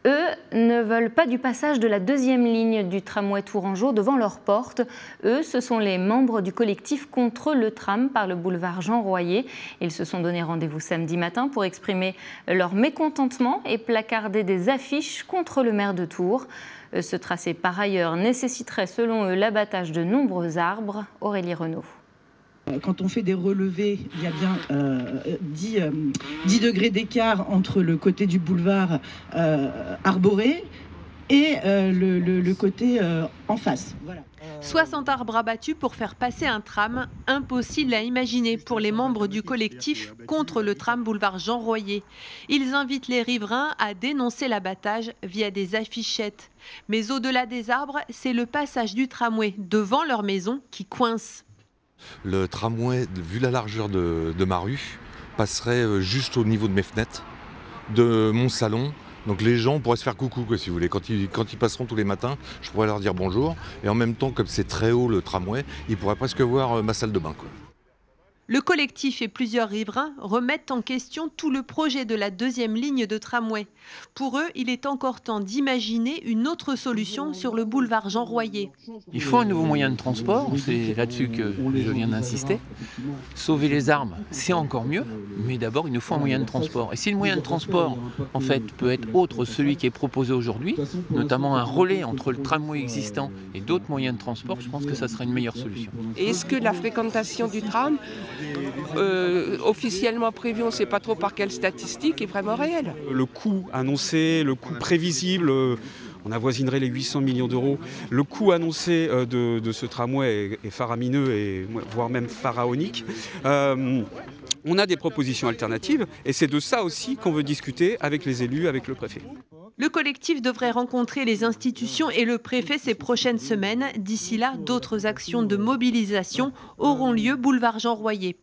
eux, ne veulent pas du passage de la deuxième ligne du tramway tourangeau devant leur porte. Eux, ce sont les membres du collectif contre le tram par le boulevard Jean Royer. Ils se sont donné rendez-vous samedi matin pour exprimer leur mécontentement et placarder des affiches contre le maire de Tours. Ce tracé, par ailleurs, nécessiterait selon eux l'abattage de nombreux arbres. Aurélie Renaud. Quand on fait des relevés, il y a bien 10 degrés d'écart entre le côté du boulevard arboré et le côté en face. Voilà. 60 arbres abattus pour faire passer un tram, impossible à imaginer pour les membres du collectif contre le tram boulevard Jean Royer. Ils invitent les riverains à dénoncer l'abattage via des affichettes. Mais au-delà des arbres, c'est le passage du tramway devant leur maison qui coince. Le tramway, vu la largeur de ma rue, passerait juste au niveau de mes fenêtres, de mon salon. Donc les gens pourraient se faire coucou, quoi, si vous voulez. Quand ils passeront tous les matins, je pourrais leur dire bonjour. Et en même temps, comme c'est très haut le tramway, ils pourraient presque voir ma salle de bain, quoi. Le collectif et plusieurs riverains remettent en question tout le projet de la deuxième ligne de tramway. Pour eux, il est encore temps d'imaginer une autre solution sur le boulevard Jean Royer. Il faut un nouveau moyen de transport, c'est là-dessus que je viens d'insister. Sauver les arbres, c'est encore mieux, mais d'abord il nous faut un moyen de transport. Et si le moyen de transport, en fait, peut être autre celui qui est proposé aujourd'hui, notamment un relais entre le tramway existant et d'autres moyens de transport, je pense que ça serait une meilleure solution. Est-ce que la fréquentation du tram officiellement prévu, on ne sait pas trop par quelle statistique, est vraiment réel. Le coût annoncé, le coût prévisible, on avoisinerait les 800 millions d'euros. Le coût annoncé de ce tramway est faramineux, et voire même pharaonique. On a des propositions alternatives et c'est de ça aussi qu'on veut discuter avec les élus, avec le préfet. Le collectif devrait rencontrer les institutions et le préfet ces prochaines semaines. D'ici là, d'autres actions de mobilisation auront lieu boulevard Jean Royer.